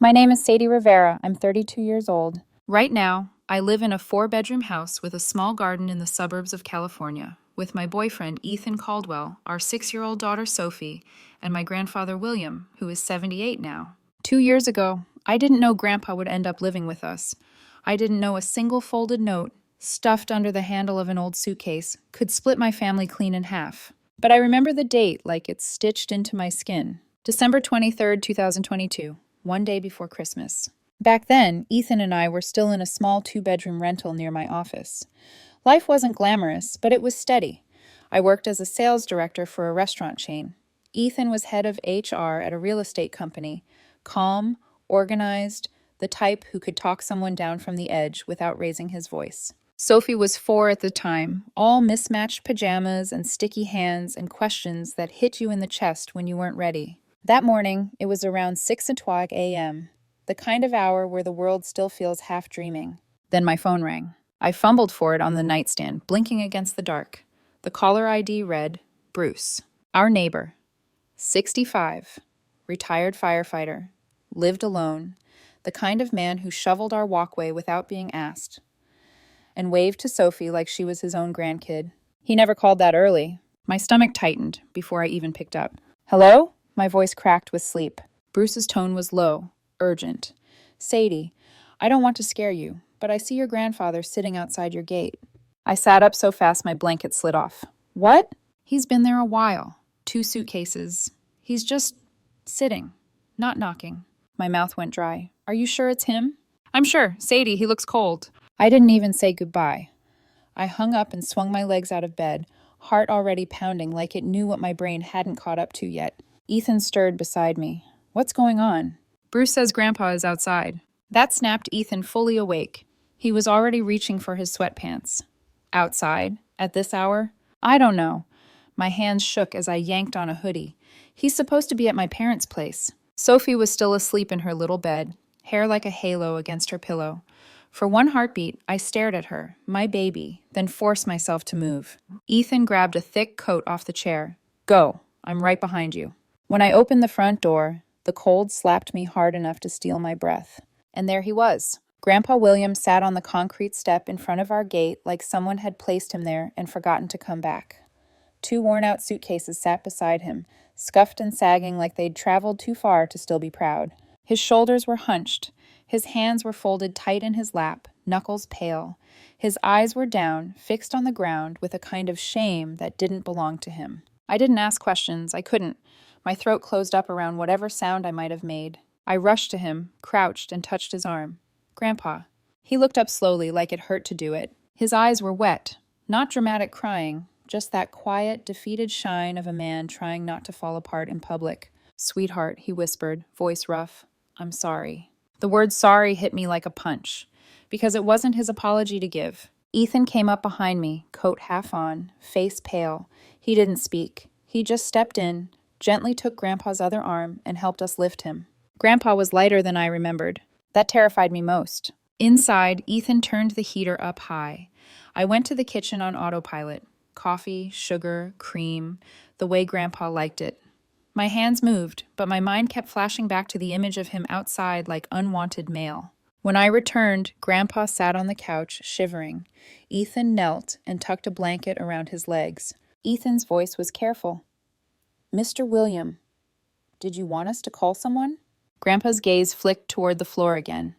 My name is Sadie Rivera. I'm 32 years old. Right now, I live in a 4-bedroom house with a small garden in the suburbs of California, with my boyfriend Ethan Caldwell, our 6-year-old daughter Sophie, and my grandfather William, who is 78 now. 2 years ago, I didn't know Grandpa would end up living with us. I didn't know a single folded note, stuffed under the handle of an old suitcase, could split my family clean in half. But I remember the date like it's stitched into my skin. December 23rd, 2022, one day before Christmas. Back then, Ethan and I were still in a small 2-bedroom rental near my office. Life wasn't glamorous, but it was steady. I worked as a sales director for a restaurant chain. Ethan was head of HR at a real estate company, calm, organized, the type who could talk someone down from the edge without raising his voice. Sophie was 4 at the time, all mismatched pajamas and sticky hands and questions that hit you in the chest when you weren't ready. That morning, it was around 6:00 a.m., the kind of hour where the world still feels half dreaming. Then my phone rang. I fumbled for it on the nightstand, blinking against the dark. The caller ID read, Bruce, our neighbor, 65, retired firefighter, lived alone, the kind of man who shoveled our walkway without being asked, and waved to Sophie like she was his own grandkid. He never called that early. My stomach tightened before I even picked up. Hello? My voice cracked with sleep. Bruce's tone was low, urgent. Sadie, I don't want to scare you, but I see your grandfather sitting outside your gate. I sat up so fast my blanket slid off. What? He's been there a while. 2 suitcases. He's just sitting, not knocking. My mouth went dry. Are you sure it's him? I'm sure. Sadie, he looks cold. I didn't even say goodbye. I hung up and swung my legs out of bed, heart already pounding like it knew what my brain hadn't caught up to yet. Ethan stirred beside me. What's going on? Bruce says Grandpa is outside. That snapped Ethan fully awake. He was already reaching for his sweatpants. Outside? At this hour? I don't know. My hands shook as I yanked on a hoodie. He's supposed to be at my parents' place. Sophie was still asleep in her little bed, hair like a halo against her pillow. For one heartbeat, I stared at her, my baby, then forced myself to move. Ethan grabbed a thick coat off the chair. Go. I'm right behind you. When I opened the front door, the cold slapped me hard enough to steal my breath. And there he was. Grandpa William sat on the concrete step in front of our gate like someone had placed him there and forgotten to come back. 2 worn-out suitcases sat beside him, scuffed and sagging like they'd traveled too far to still be proud. His shoulders were hunched. His hands were folded tight in his lap, knuckles pale. His eyes were down, fixed on the ground with a kind of shame that didn't belong to him. I didn't ask questions. I couldn't. My throat closed up around whatever sound I might have made. I rushed to him, crouched, and touched his arm. Grandpa. He looked up slowly, like it hurt to do it. His eyes were wet. Not dramatic crying, just that quiet, defeated shine of a man trying not to fall apart in public. Sweetheart, he whispered, voice rough. I'm sorry. The word sorry hit me like a punch, because it wasn't his apology to give. Ethan came up behind me, coat half on, face pale. He didn't speak. He just stepped in, gently took Grandpa's other arm, and helped us lift him. Grandpa was lighter than I remembered. That terrified me most. Inside, Ethan turned the heater up high. I went to the kitchen on autopilot. Coffee, sugar, cream, the way Grandpa liked it. My hands moved, but my mind kept flashing back to the image of him outside like unwanted mail. When I returned, Grandpa sat on the couch, shivering. Ethan knelt and tucked a blanket around his legs. Ethan's voice was careful. Mr. William, did you want us to call someone? Grandpa's gaze flicked toward the floor again.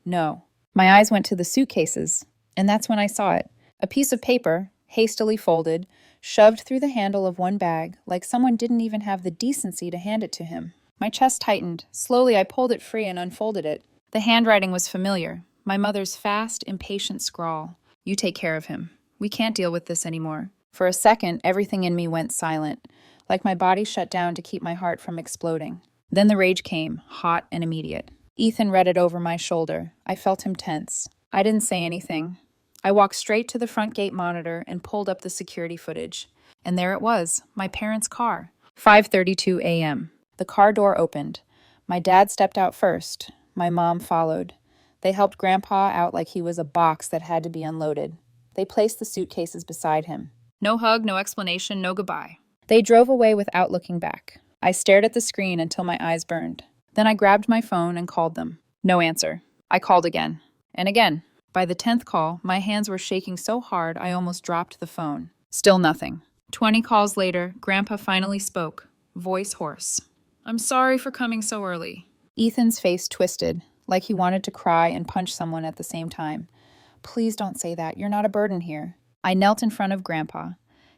No. My eyes went to the suitcases, and that's when I saw it. A piece of paper, hastily folded, shoved through the handle of one bag, like someone didn't even have the decency to hand it to him. My chest tightened. Slowly I pulled it free and unfolded it. The handwriting was familiar. My mother's fast, impatient scrawl. You take care of him. We can't deal with this anymore. For a second, everything in me went silent, like my body shut down to keep my heart from exploding. Then the rage came, hot and immediate. Ethan read it over my shoulder. I felt him tense. I didn't say anything. I walked straight to the front gate monitor and pulled up the security footage. And there it was, my parents' car. 5:32 a.m. The car door opened. My dad stepped out first. My mom followed. They helped Grandpa out like he was a box that had to be unloaded. They placed the suitcases beside him. No hug, no explanation, no goodbye. They drove away without looking back. I stared at the screen until my eyes burned. Then I grabbed my phone and called them. No answer. I called again. And again. By the 10th call, my hands were shaking so hard I almost dropped the phone. Still nothing. 20 calls later, Grandpa finally spoke, voice hoarse. I'm sorry for coming so early. Ethan's face twisted, like he wanted to cry and punch someone at the same time. Please don't say that. You're not a burden here. I knelt in front of Grandpa,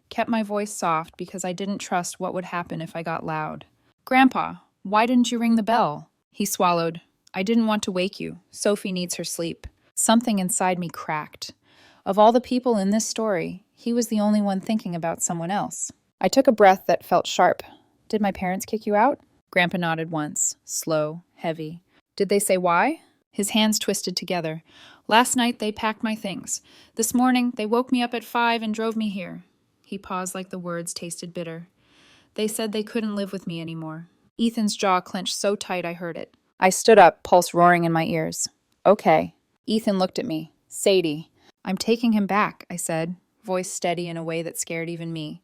kept my voice soft because I didn't trust what would happen if I got loud. Grandpa, why didn't you ring the bell? He swallowed. I didn't want to wake you. Sophie needs her sleep. Something inside me cracked. Of all the people in this story, he was the only one thinking about someone else. I took a breath that felt sharp. Did my parents kick you out? Grandpa nodded once, slow, heavy. Did they say why? His hands twisted together. Last night they packed my things. This morning they woke me up at 5 and drove me here. He paused like the words tasted bitter. They said they couldn't live with me anymore. Ethan's jaw clenched so tight I heard it. I stood up, pulse roaring in my ears. Okay. Ethan looked at me. Sadie. I'm taking him back, I said, voice steady in a way that scared even me.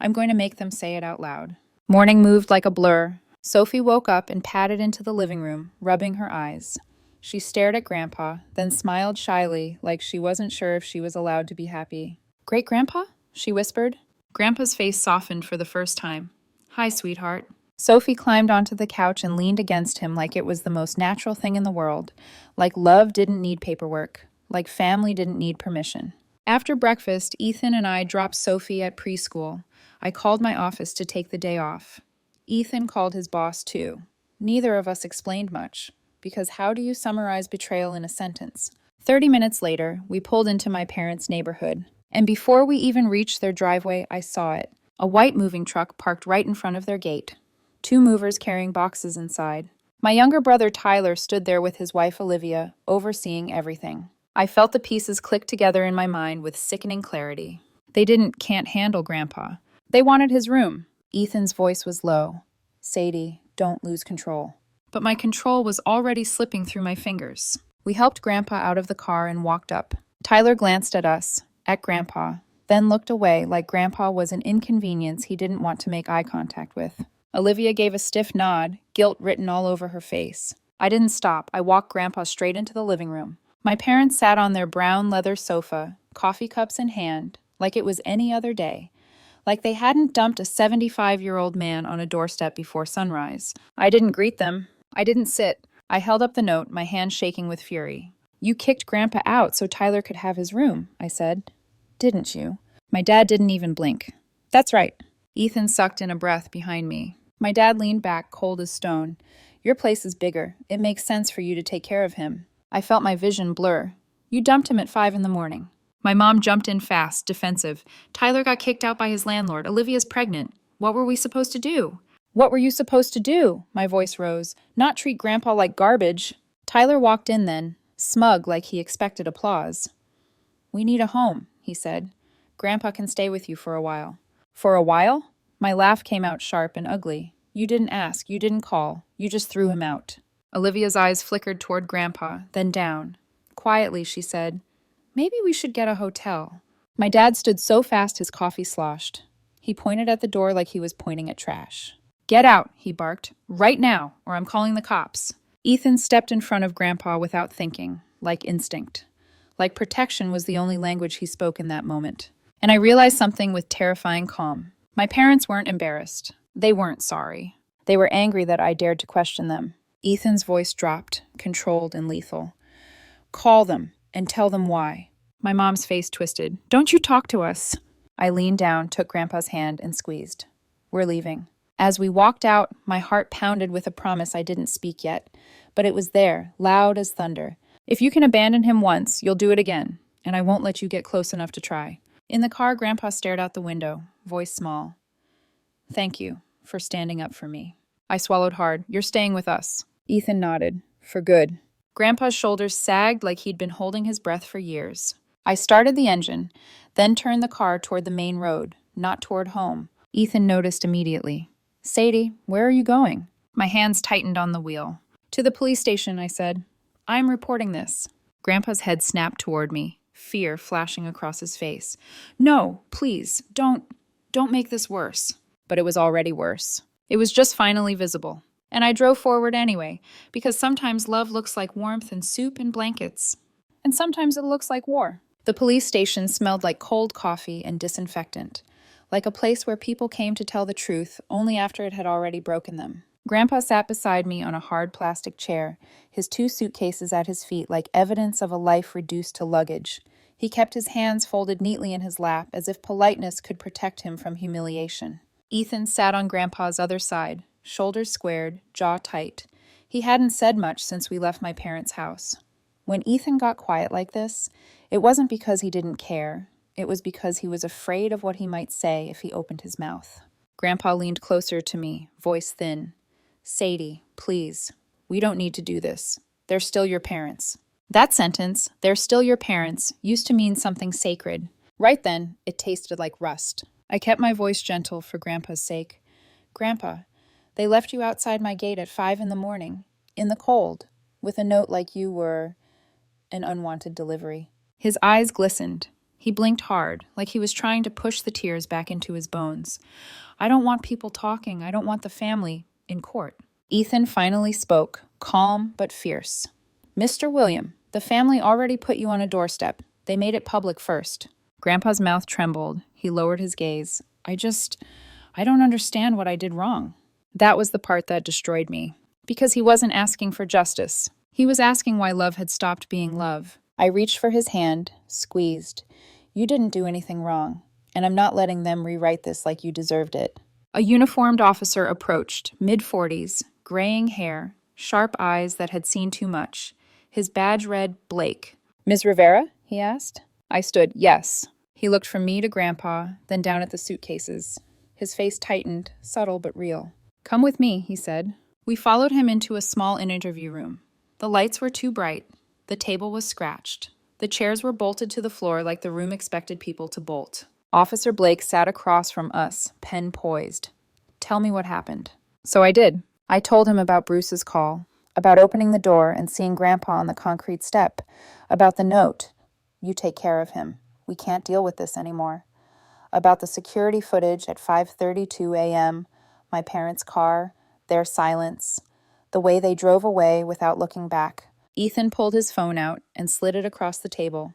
I'm going to make them say it out loud. Morning moved like a blur. Sophie woke up and padded into the living room, rubbing her eyes. She stared at Grandpa, then smiled shyly, like she wasn't sure if she was allowed to be happy. Great-Grandpa? She whispered. Grandpa's face softened for the first time. Hi, sweetheart. Sophie climbed onto the couch and leaned against him like it was the most natural thing in the world, like love didn't need paperwork, like family didn't need permission. After breakfast, Ethan and I dropped Sophie at preschool. I called my office to take the day off. Ethan called his boss too. Neither of us explained much, because how do you summarize betrayal in a sentence? 30 minutes later, we pulled into my parents' neighborhood, and before we even reached their driveway, I saw it. A white moving truck parked right in front of their gate. 2 movers carrying boxes inside. My younger brother Tyler stood there with his wife Olivia, overseeing everything. I felt the pieces click together in my mind with sickening clarity. They can't handle Grandpa. They wanted his room. Ethan's voice was low. Sadie, don't lose control. But my control was already slipping through my fingers. We helped Grandpa out of the car and walked up. Tyler glanced at us, at Grandpa, then looked away like Grandpa was an inconvenience he didn't want to make eye contact with. Olivia gave a stiff nod, guilt written all over her face. I didn't stop. I walked Grandpa straight into the living room. My parents sat on their brown leather sofa, coffee cups in hand, like it was any other day. Like they hadn't dumped a 75-year-old man on a doorstep before sunrise. I didn't greet them. I didn't sit. I held up the note, my hand shaking with fury. You kicked Grandpa out so Tyler could have his room, I said. Didn't you? My dad didn't even blink. That's right. Ethan sucked in a breath behind me. My dad leaned back, cold as stone. Your place is bigger. It makes sense for you to take care of him. I felt my vision blur. You dumped him at 5 a.m. My mom jumped in fast, defensive. Tyler got kicked out by his landlord. Olivia's pregnant. What were we supposed to do? What were you supposed to do? My voice rose. Not treat Grandpa like garbage. Tyler walked in then, smug like he expected applause. We need a home, he said. Grandpa can stay with you for a while. For a while? My laugh came out sharp and ugly. You didn't ask, you didn't call, you just threw him out. Olivia's eyes flickered toward Grandpa, then down. Quietly, she said, maybe we should get a hotel. My dad stood so fast his coffee sloshed. He pointed at the door like he was pointing at trash. Get out, he barked, right now, or I'm calling the cops. Ethan stepped in front of Grandpa without thinking, like instinct. Like protection was the only language he spoke in that moment. And I realized something with terrifying calm. My parents weren't embarrassed. They weren't sorry. They were angry that I dared to question them. Ethan's voice dropped, controlled and lethal. Call them and tell them why. My mom's face twisted. Don't you talk to us. I leaned down, took Grandpa's hand and squeezed. We're leaving. As we walked out, my heart pounded with a promise I didn't speak yet. But it was there, loud as thunder. If you can abandon him once, you'll do it again, and I won't let you get close enough to try. In the car, Grandpa stared out the window, voice small. Thank you for standing up for me. I swallowed hard. You're staying with us. Ethan nodded. For good. Grandpa's shoulders sagged like he'd been holding his breath for years. I started the engine, then turned the car toward the main road, not toward home. Ethan noticed immediately. Sadie, where are you going? My hands tightened on the wheel. To the police station, I said. I'm reporting this. Grandpa's head snapped toward me, fear flashing across his face. No, please, don't make this worse. But it was already worse. It was just finally visible. And I drove forward anyway, because sometimes love looks like warmth and soup and blankets. And sometimes it looks like war. The police station smelled like cold coffee and disinfectant, like a place where people came to tell the truth only after it had already broken them. Grandpa sat beside me on a hard plastic chair, his 2 suitcases at his feet like evidence of a life reduced to luggage. He kept his hands folded neatly in his lap, as if politeness could protect him from humiliation. Ethan sat on Grandpa's other side, shoulders squared, jaw tight. He hadn't said much since we left my parents' house. When Ethan got quiet like this, it wasn't because he didn't care. It was because he was afraid of what he might say if he opened his mouth. Grandpa leaned closer to me, voice thin. "Sadie, please, we don't need to do this. They're still your parents." That sentence, "they're still your parents," used to mean something sacred. Right then, it tasted like rust. I kept my voice gentle for Grandpa's sake. "Grandpa, they left you outside my gate at 5 in the morning, in the cold, with a note like you were an unwanted delivery." His eyes glistened. He blinked hard, like he was trying to push the tears back into his bones. "I don't want people talking. I don't want the family in court." Ethan finally spoke, calm but fierce. "Mr. William, the family already put you on a doorstep. They made it public first." Grandpa's mouth trembled. He lowered his gaze. I don't understand what I did wrong." That was the part that destroyed me. Because he wasn't asking for justice. He was asking why love had stopped being love. I reached for his hand, squeezed. "You didn't do anything wrong, and I'm not letting them rewrite this like you deserved it." A uniformed officer approached, mid-40s, graying hair, sharp eyes that had seen too much. His badge read Blake. "Ms. Rivera?" he asked. I stood, yes. He looked from me to Grandpa, then down at the suitcases. His face tightened, subtle but real. "Come with me," he said. We followed him into a small interview room. The lights were too bright. The table was scratched. The chairs were bolted to the floor like the room expected people to bolt. Officer Blake sat across from us, pen poised. "Tell me what happened." So I did. I told him about Bruce's call, about opening the door and seeing Grandpa on the concrete step, about the note, "You take care of him. We can't deal with this anymore." About the security footage at 5:32 a.m., my parents' car, their silence, the way they drove away without looking back. Ethan pulled his phone out and slid it across the table.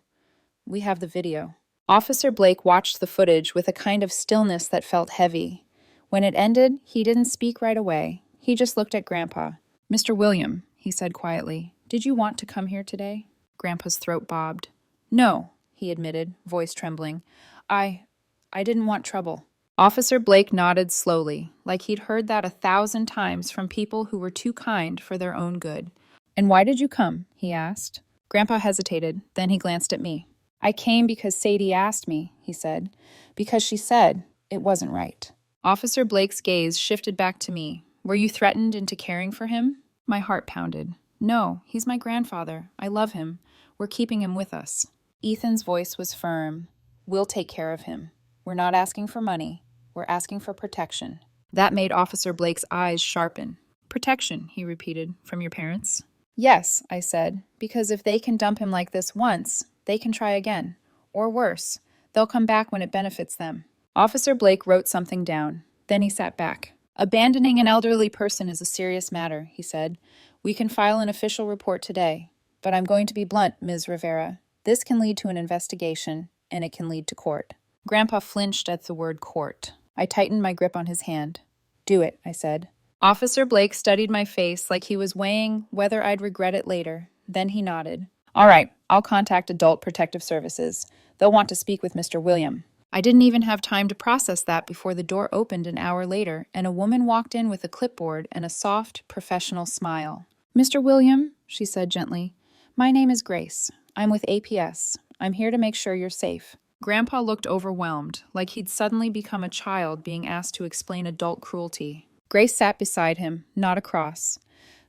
"We have the video." Officer Blake watched the footage with a kind of stillness that felt heavy. When it ended, he didn't speak right away. He just looked at Grandpa. "Mr. William," he said quietly, "did you want to come here today?" Grandpa's throat bobbed. "No," he admitted, voice trembling. I didn't want trouble." Officer Blake nodded slowly, like he'd heard that 1,000 times from people who were too kind for their own good. "And why did you come?" he asked. Grandpa hesitated, then he glanced at me. "I came because Sadie asked me," he said, "because she said it wasn't right." Officer Blake's gaze shifted back to me. "Were you threatened into caring for him?" My heart pounded. "No, he's my grandfather. I love him. We're keeping him with us." Ethan's voice was firm. "We'll take care of him. We're not asking for money. We're asking for protection." That made Officer Blake's eyes sharpen. "Protection," he repeated, "from your parents?" "Yes," I said, "because if they can dump him like this once, they can try again. Or worse, they'll come back when it benefits them." Officer Blake wrote something down. Then he sat back. "Abandoning an elderly person is a serious matter," he said. "We can file an official report today. But I'm going to be blunt, Ms. Rivera. This can lead to an investigation, and it can lead to court." Grandpa flinched at the word court. I tightened my grip on his hand. "Do it," I said. Officer Blake studied my face like he was weighing whether I'd regret it later. Then he nodded. "All right, I'll contact Adult Protective Services. They'll want to speak with Mr. William." I didn't even have time to process that before the door opened an hour later, and a woman walked in with a clipboard and a soft, professional smile. "Mr. William," she said gently, "my name is Grace. I'm with APS. I'm here to make sure you're safe." Grandpa looked overwhelmed, like he'd suddenly become a child being asked to explain adult cruelty. Grace sat beside him, not across.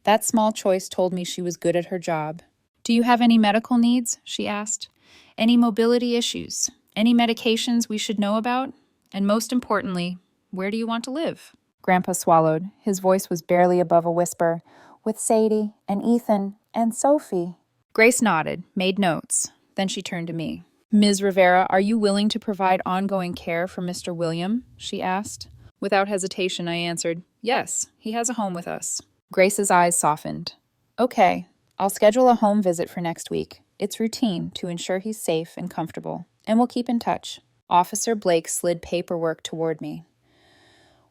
That small choice told me she was good at her job. "Do you have any medical needs?" she asked. "Any mobility issues? Any medications we should know about? And most importantly, where do you want to live?" Grandpa swallowed. His voice was barely above a whisper. "With Sadie and Ethan and Sophie." Grace nodded, made notes. Then she turned to me. "Ms. Rivera, are you willing to provide ongoing care for Mr. William?" she asked. Without hesitation, I answered, "Yes, he has a home with us." Grace's eyes softened. Okay, I'll schedule a home visit for next week. It's routine to ensure he's safe and comfortable, and we'll keep in touch. Officer Blake slid paperwork toward me.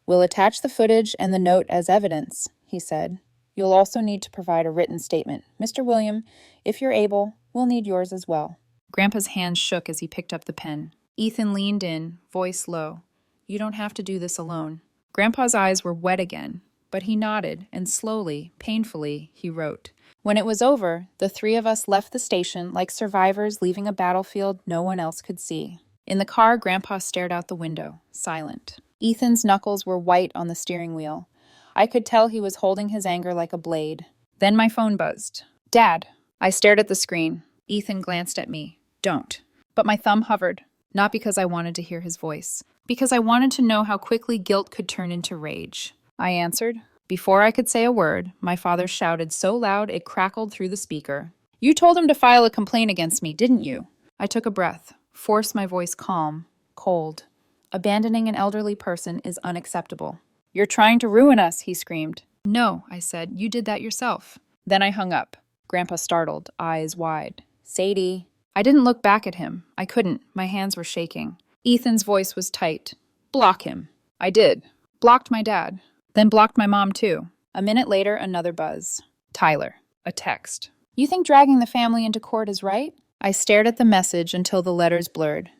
We'll attach the footage and the note as evidence, he said. You'll also need to provide a written statement. Mr. William, if you're able, we'll need yours as well. Grandpa's hand shook as he picked up the pen. Ethan leaned in, voice low. You don't have to do this alone. Grandpa's eyes were wet again, but he nodded, and slowly, painfully, he wrote. When it was over, the three of us left the station like survivors leaving a battlefield no one else could see. In the car, Grandpa stared out the window, silent. Ethan's knuckles were white on the steering wheel. I could tell he was holding his anger like a blade. Then my phone buzzed. Dad! I stared at the screen. Ethan glanced at me. Don't. But my thumb hovered, not because I wanted to hear his voice, because I wanted to know how quickly guilt could turn into rage. I answered. Before I could say a word, my father shouted so loud it crackled through the speaker. You told him to file a complaint against me, didn't you? I took a breath, forced my voice calm, cold. Abandoning an elderly person is unacceptable. You're trying to ruin us, he screamed. No, I said. You did that yourself. Then I hung up. Grandpa startled, eyes wide. Sadie. I didn't look back at him. I couldn't. My hands were shaking. Ethan's voice was tight. Block him. I did. Blocked my dad. Then blocked my mom, too. A minute later, another buzz. Tyler. A text. You think dragging the family into court is right? I stared at the message until the letters blurred.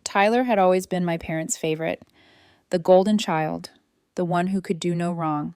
Tyler had always been my parents' favorite. The golden child. The one who could do no wrong.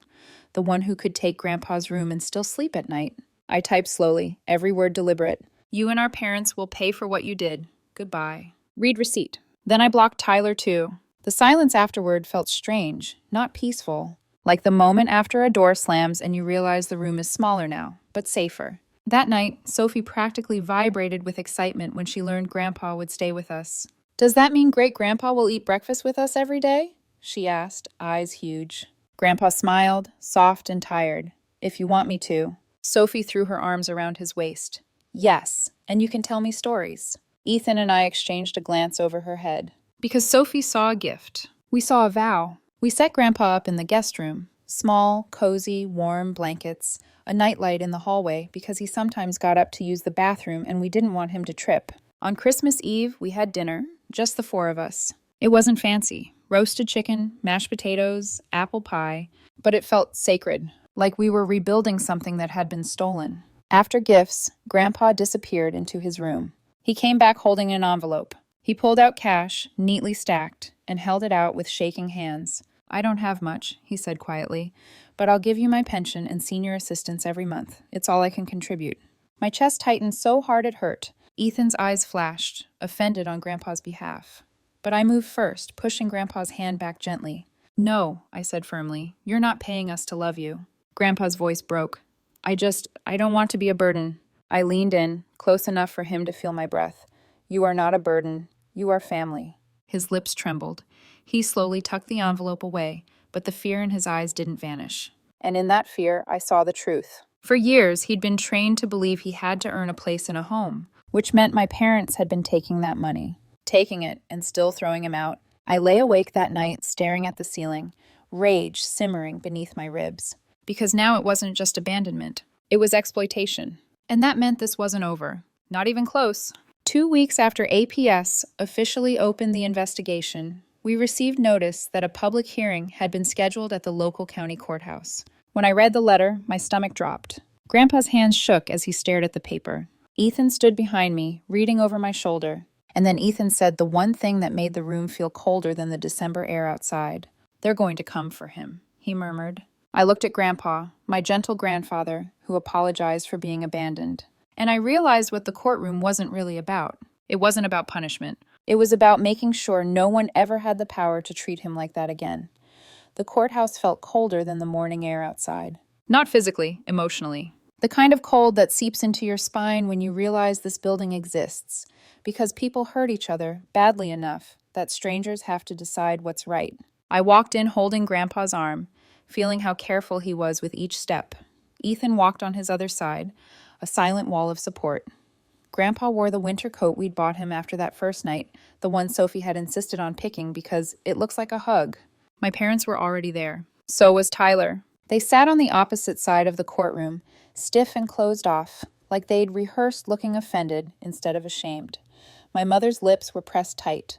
The one who could take Grandpa's room and still sleep at night. I typed slowly, every word deliberate. You and our parents will pay for what you did. Goodbye. Read receipt. Then I blocked Tyler, too. The silence afterward felt strange, not peaceful. Like the moment after a door slams and you realize the room is smaller now, but safer. That night, Sophie practically vibrated with excitement when she learned Grandpa would stay with us. Does that mean Great-Grandpa will eat breakfast with us every day? She asked, eyes huge. Grandpa smiled, soft and tired. If you want me to. Sophie threw her arms around his waist. Yes, and you can tell me stories. Ethan and I exchanged a glance over her head. Because Sophie saw a gift. We saw a vow. We set Grandpa up in the guest room. Small, cozy, warm blankets. A nightlight in the hallway because he sometimes got up to use the bathroom and we didn't want him to trip. On Christmas Eve, we had dinner, just the four of us. It wasn't fancy. Roasted chicken, mashed potatoes, apple pie. But it felt sacred, like we were rebuilding something that had been stolen. After gifts, Grandpa disappeared into his room. He came back holding an envelope. He pulled out cash, neatly stacked, and held it out with shaking hands. I don't have much, he said quietly, but I'll give you my pension and senior assistance every month. It's all I can contribute. My chest tightened so hard it hurt. Ethan's eyes flashed, offended on Grandpa's behalf. But I moved first, pushing Grandpa's hand back gently. No, I said firmly. You're not paying us to love you. Grandpa's voice broke. I don't want to be a burden. I leaned in, close enough for him to feel my breath. You are not a burden. You are family. His lips trembled. He slowly tucked the envelope away, but the fear in his eyes didn't vanish. And in that fear, I saw the truth. For years, he'd been trained to believe he had to earn a place in a home, which meant my parents had been taking that money. Taking it and still throwing him out. I lay awake that night, staring at the ceiling, rage simmering beneath my ribs. Because now it wasn't just abandonment. It was exploitation. And that meant this wasn't over. Not even close. 2 weeks after APS officially opened the investigation, we received notice that a public hearing had been scheduled at the local county courthouse. When I read the letter, my stomach dropped. Grandpa's hands shook as he stared at the paper. Ethan stood behind me, reading over my shoulder. And then Ethan said the one thing that made the room feel colder than the December air outside. They're going to come for him, he murmured. I looked at Grandpa, my gentle grandfather, who apologized for being abandoned. And I realized what the courtroom wasn't really about. It wasn't about punishment. It was about making sure no one ever had the power to treat him like that again. The courthouse felt colder than the morning air outside. Not physically, emotionally. The kind of cold that seeps into your spine when you realize this building exists, because people hurt each other badly enough that strangers have to decide what's right. I walked in holding Grandpa's arm, feeling how careful he was with each step. Ethan walked on his other side, a silent wall of support. Grandpa wore the winter coat we'd bought him after that first night, the one Sophie had insisted on picking because it looks like a hug. My parents were already there. So was Tyler. They sat on the opposite side of the courtroom, stiff and closed off, like they'd rehearsed looking offended instead of ashamed. My mother's lips were pressed tight.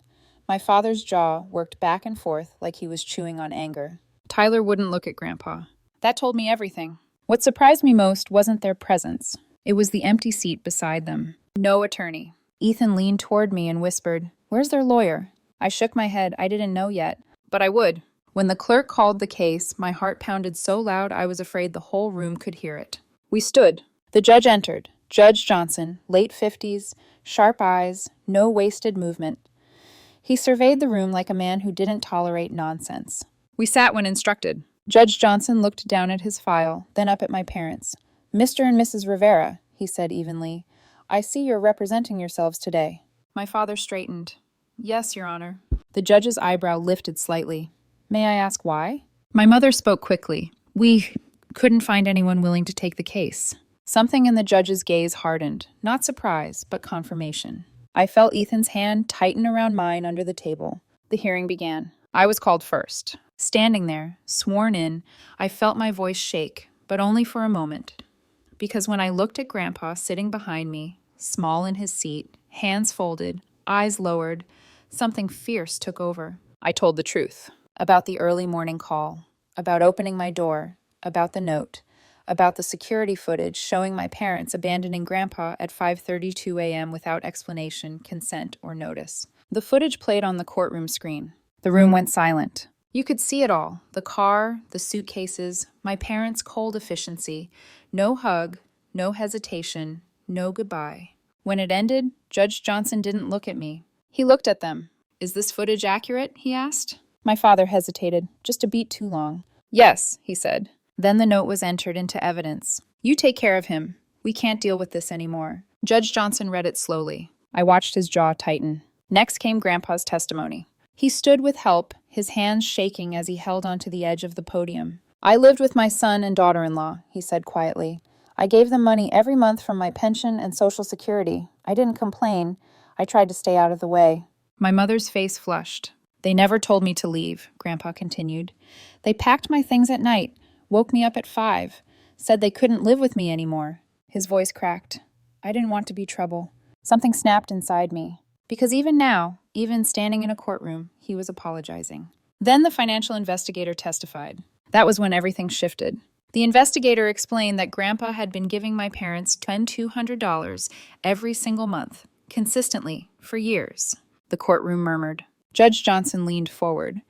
My father's jaw worked back and forth like he was chewing on anger. Tyler wouldn't look at Grandpa. That told me everything. What surprised me most wasn't their presence. It was the empty seat beside them. No attorney. Ethan leaned toward me and whispered, "Where's their lawyer?" I shook my head. I didn't know yet, but I would. When the clerk called the case, my heart pounded so loud I was afraid the whole room could hear it. We stood. The judge entered. Judge Johnson, late 50s, sharp eyes, no wasted movement. He surveyed the room like a man who didn't tolerate nonsense. We sat when instructed. Judge Johnson looked down at his file, then up at my parents. "Mr. and Mrs. Rivera," he said evenly, "I see you're representing yourselves today." My father straightened. "Yes, Your Honor." The judge's eyebrow lifted slightly. "May I ask why?" My mother spoke quickly. "We couldn't find anyone willing to take the case." Something in the judge's gaze hardened, not surprise, but confirmation. I felt Ethan's hand tighten around mine under the table. The hearing began. I was called first. Standing there, sworn in, I felt my voice shake, but only for a moment. Because when I looked at Grandpa sitting behind me, small in his seat, hands folded, eyes lowered, something fierce took over. I told the truth. About the early morning call, about opening my door, about the note, about the security footage showing my parents abandoning Grandpa at 5:32 a.m. without explanation, consent, or notice. The footage played on the courtroom screen. The room went silent. You could see it all, the car, the suitcases, my parents' cold efficiency. No hug, no hesitation, no goodbye. When it ended, Judge Johnson didn't look at me. He looked at them. "Is this footage accurate?" he asked. My father hesitated, just a beat too long. "Yes," he said. Then the note was entered into evidence. "You take care of him. We can't deal with this anymore." Judge Johnson read it slowly. I watched his jaw tighten. Next came Grandpa's testimony. He stood with help, his hands shaking as he held onto the edge of the podium. "I lived with my son and daughter-in-law," he said quietly. "I gave them money every month from my pension and Social Security. I didn't complain. I tried to stay out of the way." My mother's face flushed. "They never told me to leave," Grandpa continued. "They packed my things at night, woke me up at 5, said they couldn't live with me anymore." His voice cracked. I didn't want to be trouble. Something snapped inside me. Because even now, even standing in a courtroom, he was apologizing. Then the financial investigator testified. That was when everything shifted. The investigator explained that Grandpa had been giving my parents $200 every single month, consistently, for years. The courtroom murmured. Judge Johnson leaned forward.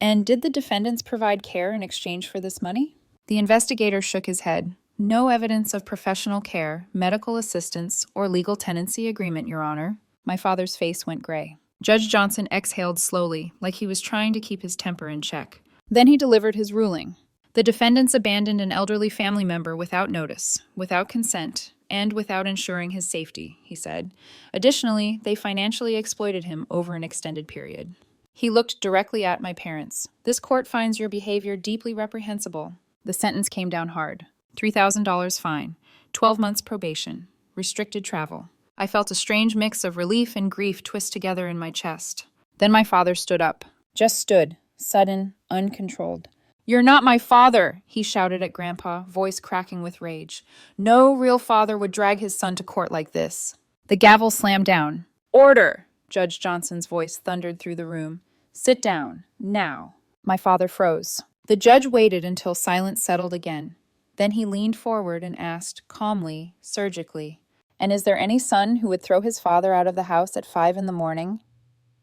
"And did the defendants provide care in exchange for this money?" The investigator shook his head. "No evidence of professional care, medical assistance, or legal tenancy agreement, Your Honor." My father's face went gray. Judge Johnson exhaled slowly, like he was trying to keep his temper in check. Then he delivered his ruling. The defendants abandoned an elderly family member without notice, without consent, and without ensuring his safety, he said. Additionally, they financially exploited him over an extended period. He looked directly at my parents. "This court finds your behavior deeply reprehensible." The sentence came down hard. $3,000 fine, 12 months probation, restricted travel. I felt a strange mix of relief and grief twist together in my chest. Then my father stood up. Just stood, sudden, uncontrolled. "You're not my father," he shouted at Grandpa, voice cracking with rage. "No real father would drag his son to court like this." The gavel slammed down. "Order!" Judge Johnson's voice thundered through the room. "Sit down, now." My father froze. The judge waited until silence settled again. Then he leaned forward and asked, calmly, surgically, "And is there any son who would throw his father out of the house at 5 a.m?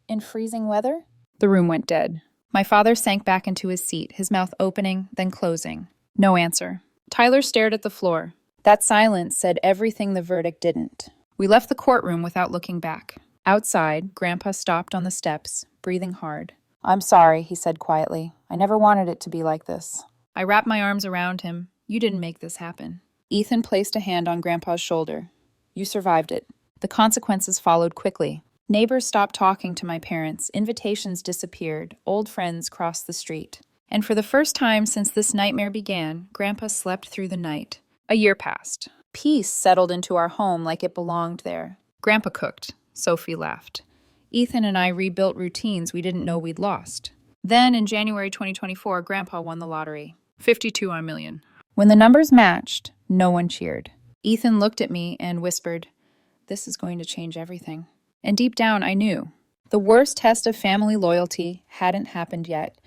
In freezing weather?" The room went dead. My father sank back into his seat, his mouth opening, then closing. No answer. Tyler stared at the floor. That silence said everything the verdict didn't. We left the courtroom without looking back. Outside, Grandpa stopped on the steps, breathing hard. "I'm sorry," he said quietly. "I never wanted it to be like this." I wrapped my arms around him. "You didn't make this happen." Ethan placed a hand on Grandpa's shoulder. "You survived it." The consequences followed quickly. Neighbors stopped talking to my parents, invitations disappeared, old friends crossed the street. And for the first time since this nightmare began, Grandpa slept through the night. A year passed. Peace settled into our home like it belonged there. Grandpa cooked. Sophie laughed. Ethan and I rebuilt routines we didn't know we'd lost. Then, in January 2024, Grandpa won the lottery. 52 on million. When the numbers matched, no one cheered. Ethan looked at me and whispered, "This is going to change everything." And deep down, I knew. The worst test of family loyalty hadn't happened yet.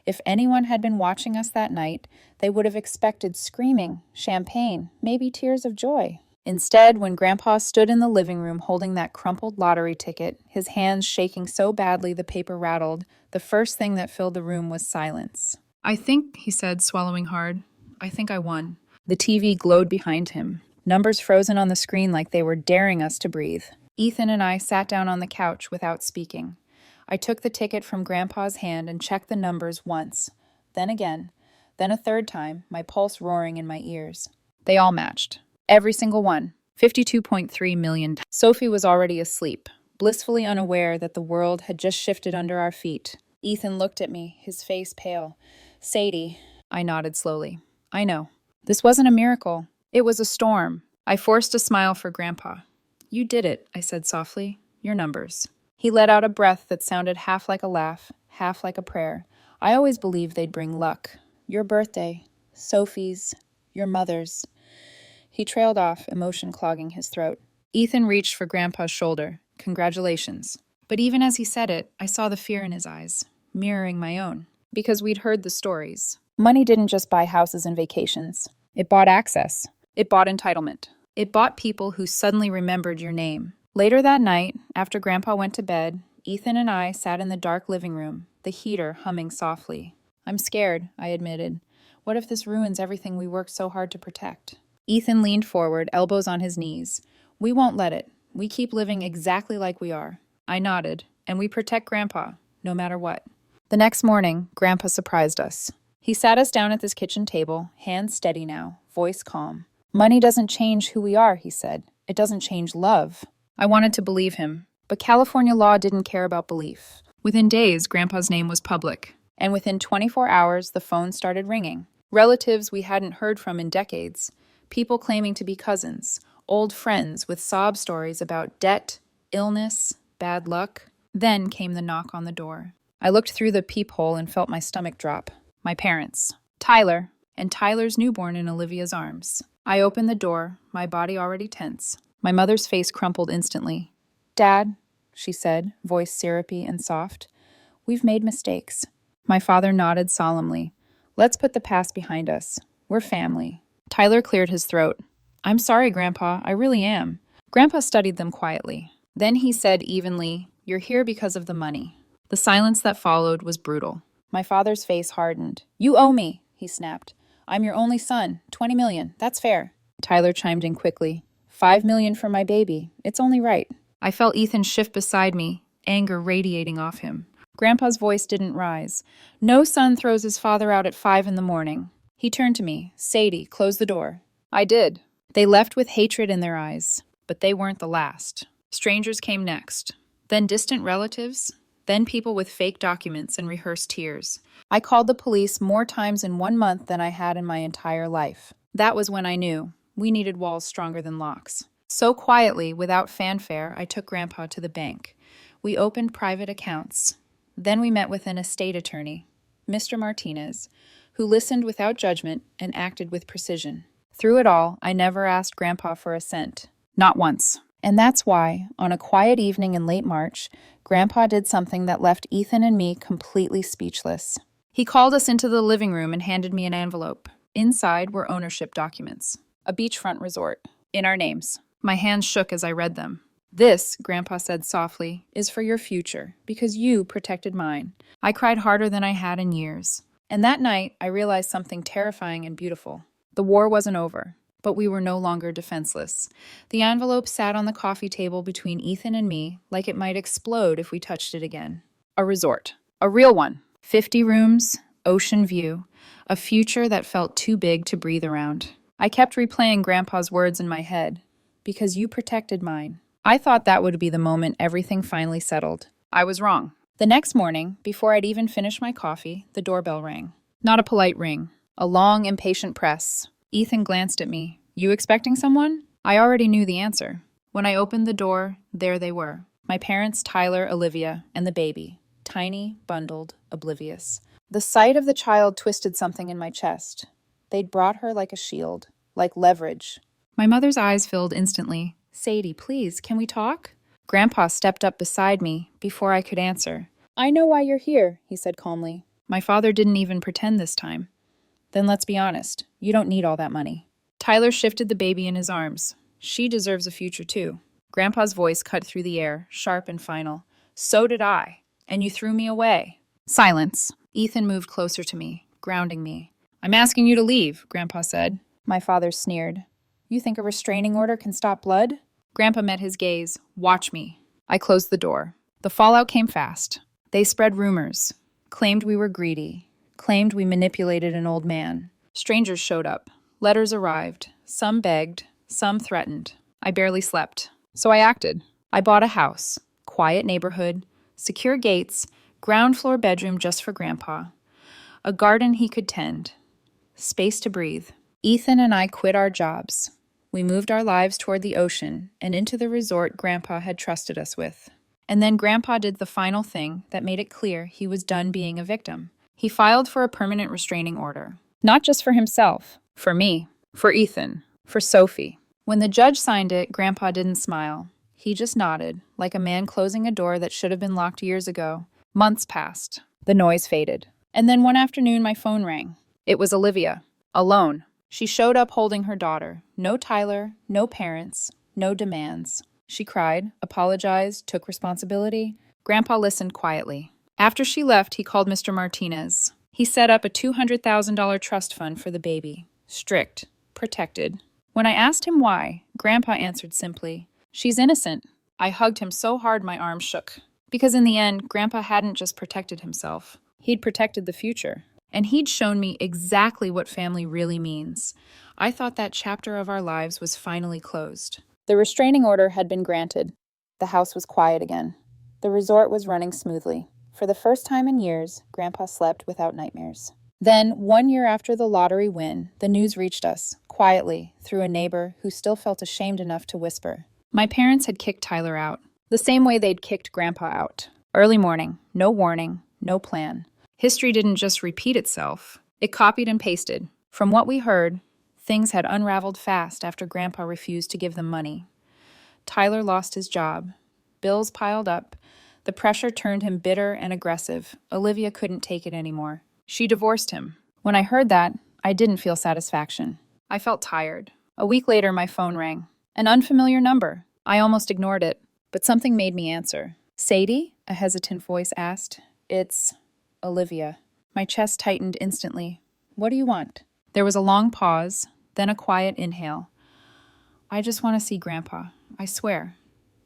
If anyone had been watching us that night, they would have expected screaming, champagne, maybe tears of joy. Instead, when Grandpa stood in the living room holding that crumpled lottery ticket, his hands shaking so badly the paper rattled, the first thing that filled the room was silence. I think, he said, swallowing hard, I think I won. The TV glowed behind him, numbers frozen on the screen like they were daring us to breathe. Ethan and I sat down on the couch without speaking. I took the ticket from Grandpa's hand and checked the numbers once, then again, then a third time, my pulse roaring in my ears. They all matched. Every single one. 52.3 million. Sophie was already asleep, blissfully unaware that the world had just shifted under our feet. Ethan looked at me, his face pale. "Sadie," I nodded slowly. "I know. This wasn't a miracle. It was a storm." I forced a smile for Grandpa. "You did it," I said softly. "Your numbers." He let out a breath that sounded half like a laugh, half like a prayer. "I always believed they'd bring luck. Your birthday, Sophie's, your mother's." He trailed off, emotion clogging his throat. Ethan reached for Grandpa's shoulder. "Congratulations." But even as he said it, I saw the fear in his eyes, mirroring my own. Because we'd heard the stories. Money didn't just buy houses and vacations. It bought access. It bought entitlement. It bought people who suddenly remembered your name. Later that night, after Grandpa went to bed, Ethan and I sat in the dark living room, the heater humming softly. "I'm scared," I admitted. "What if this ruins everything we worked so hard to protect?" Ethan leaned forward, elbows on his knees. "We won't let it. We keep living exactly like we are." I nodded, "And we protect Grandpa, no matter what." The next morning, Grandpa surprised us. He sat us down at this kitchen table, hands steady now, voice calm. "Money doesn't change who we are," he said. "It doesn't change love." I wanted to believe him, but California law didn't care about belief. Within days, Grandpa's name was public. And within 24 hours, the phone started ringing. Relatives we hadn't heard from in decades. People claiming to be cousins. Old friends with sob stories about debt, illness, bad luck. Then came the knock on the door. I looked through the peephole and felt my stomach drop. My parents. Tyler, and Tyler's newborn in Olivia's arms. I opened the door, my body already tense. My mother's face crumpled instantly. "Dad," she said, voice syrupy and soft, "we've made mistakes." My father nodded solemnly. "Let's put the past behind us. We're family." Tyler cleared his throat. "I'm sorry, Grandpa, I really am." Grandpa studied them quietly. Then he said evenly, "You're here because of the money." The silence that followed was brutal. My father's face hardened. "You owe me," he snapped. "I'm your only son. 20 million. That's fair." Tyler chimed in quickly. 5 million for my baby. It's only right. I felt Ethan shift beside me, anger radiating off him. Grandpa's voice didn't rise. "No son throws his father out at 5 in the morning." He turned to me. "Sadie, close the door." I did. They left with hatred in their eyes. But they weren't the last. Strangers came next. Then distant relatives. Then people with fake documents and rehearsed tears. I called the police more times in 1 month than I had in my entire life. That was when I knew. We needed walls stronger than locks. So quietly, without fanfare, I took Grandpa to the bank. We opened private accounts. Then we met with an estate attorney, Mr. Martinez, who listened without judgment and acted with precision. Through it all, I never asked Grandpa for a cent. Not once. And that's why, on a quiet evening in late March, Grandpa did something that left Ethan and me completely speechless. He called us into the living room and handed me an envelope. Inside were ownership documents. A beachfront resort. In our names. My hands shook as I read them. "This," Grandpa said softly, "is for your future, because you protected mine." I cried harder than I had in years. And that night, I realized something terrifying and beautiful. The war wasn't over, but we were no longer defenseless. The envelope sat on the coffee table between Ethan and me like it might explode if we touched it again. A resort. A real one. 50 rooms, ocean view, a future that felt too big to breathe around. I kept replaying Grandpa's words in my head. "Because you protected mine." I thought that would be the moment everything finally settled. I was wrong. The next morning, before I'd even finished my coffee, the doorbell rang. Not a polite ring. A long, impatient press. Ethan glanced at me. "You expecting someone?" I already knew the answer. When I opened the door, there they were. My parents, Tyler, Olivia, and the baby. Tiny, bundled, oblivious. The sight of the child twisted something in my chest. They'd brought her like a shield, like leverage. My mother's eyes filled instantly. Sadie, please, can we talk? Grandpa stepped up beside me before I could answer. I know why you're here, he said calmly. My father didn't even pretend this time. Then let's be honest. You don't need all that money. Tyler shifted the baby in his arms. She deserves a future too. Grandpa's voice cut through the air, sharp and final. So did I. And you threw me away. Silence. Ethan moved closer to me, grounding me. I'm asking you to leave, Grandpa said. My father sneered. You think a restraining order can stop blood? Grandpa met his gaze. Watch me. I closed the door. The fallout came fast. They spread rumors, claimed we were greedy, claimed we manipulated an old man. Strangers showed up. Letters arrived. Some begged, some threatened. I barely slept. So I acted. I bought a house, quiet neighborhood, secure gates, ground floor bedroom just for Grandpa, a garden he could tend, space to breathe. Ethan and I quit our jobs. We moved our lives toward the ocean and into the resort Grandpa had trusted us with. And then Grandpa did the final thing that made it clear he was done being a victim. He filed for a permanent restraining order. Not just for himself, for me, for Ethan, for Sophie. When the judge signed it, Grandpa didn't smile. He just nodded, like a man closing a door that should have been locked years ago. Months passed. The noise faded. And then one afternoon, my phone rang. It was Olivia, alone. She showed up holding her daughter. No Tyler, no parents, no demands. She cried, apologized, took responsibility. Grandpa listened quietly. After she left, he called Mr. Martinez. He set up a $200,000 trust fund for the baby. Strict, protected. When I asked him why, Grandpa answered simply, "She's innocent." I hugged him so hard my arms shook. Because in the end, Grandpa hadn't just protected himself. He'd protected the future. And he'd shown me exactly what family really means. I thought that chapter of our lives was finally closed. The restraining order had been granted. The house was quiet again. The resort was running smoothly. For the first time in years, Grandpa slept without nightmares. Then, 1 year after the lottery win, the news reached us, quietly, through a neighbor who still felt ashamed enough to whisper. My parents had kicked Tyler out, the same way they'd kicked Grandpa out. Early morning, no warning, no plan. History didn't just repeat itself, it copied and pasted. From what we heard, things had unraveled fast after Grandpa refused to give them money. Tyler lost his job. Bills piled up. The pressure turned him bitter and aggressive. Olivia couldn't take it anymore. She divorced him. When I heard that, I didn't feel satisfaction. I felt tired. A week later, my phone rang. An unfamiliar number. I almost ignored it, but something made me answer. "Sadie?" a hesitant voice asked. "It's Olivia." My chest tightened instantly. "What do you want?" There was a long pause, then a quiet inhale. "I just want to see Grandpa. I swear.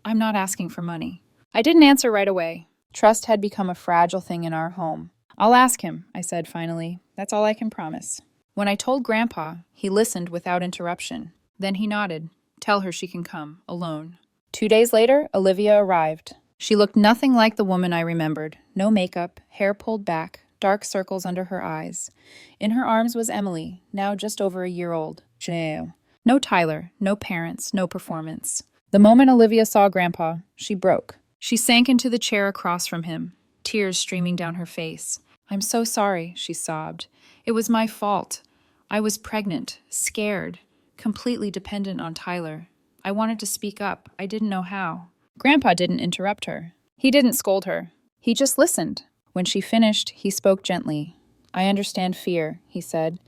I'm not asking for money." I didn't answer right away. Trust had become a fragile thing in our home. "I'll ask him," I said finally. "That's all I can promise." When I told Grandpa, he listened without interruption. Then he nodded. "Tell her she can come, alone." 2 days later, Olivia arrived. She looked nothing like the woman I remembered. No makeup, hair pulled back, dark circles under her eyes. In her arms was Emily, now just over a year old. No Tyler, no parents, no performance. The moment Olivia saw Grandpa, she broke. She sank into the chair across from him, tears streaming down her face. "I'm so sorry," she sobbed. "It was my fault. I was pregnant, scared, completely dependent on Tyler. I wanted to speak up. I didn't know how." Grandpa didn't interrupt her. He didn't scold her. He just listened. When she finished, he spoke gently. "I understand fear," he said.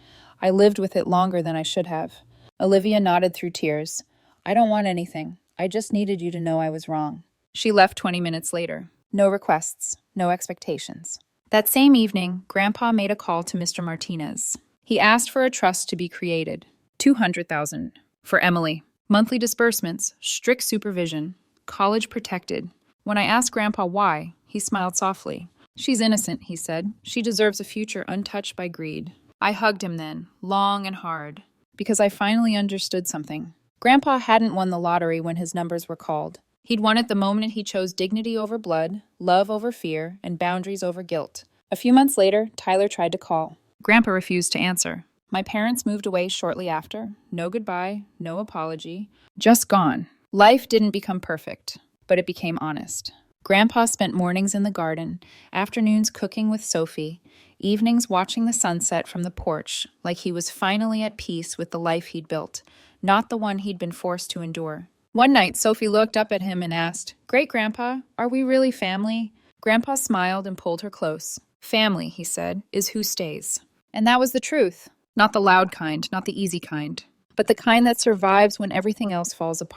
"I lived with it longer than I should have." Olivia nodded through tears. "I don't want anything. I just needed you to know I was wrong." She left 20 minutes later. No requests, no expectations. That same evening, Grandpa made a call to Mr. Martinez. He asked for a trust to be created. $200,000 for Emily. Monthly disbursements, strict supervision, college protected. When I asked Grandpa why, he smiled softly. "She's innocent," he said. "She deserves a future untouched by greed." I hugged him then, long and hard, because I finally understood something. Grandpa hadn't won the lottery when his numbers were called. He'd won it the moment he chose dignity over blood, love over fear, and boundaries over guilt. A few months later, Tyler tried to call. Grandpa refused to answer. My parents moved away shortly after. No goodbye, no apology. Just gone. Life didn't become perfect, but it became honest. Grandpa spent mornings in the garden, afternoons cooking with Sophie, evenings watching the sunset from the porch like he was finally at peace with the life he'd built, not the one he'd been forced to endure. One night, Sophie looked up at him and asked, "Great Grandpa, are we really family?" Grandpa smiled and pulled her close. "Family," he said, "is who stays." And that was the truth. Not the loud kind, not the easy kind, but the kind that survives when everything else falls apart.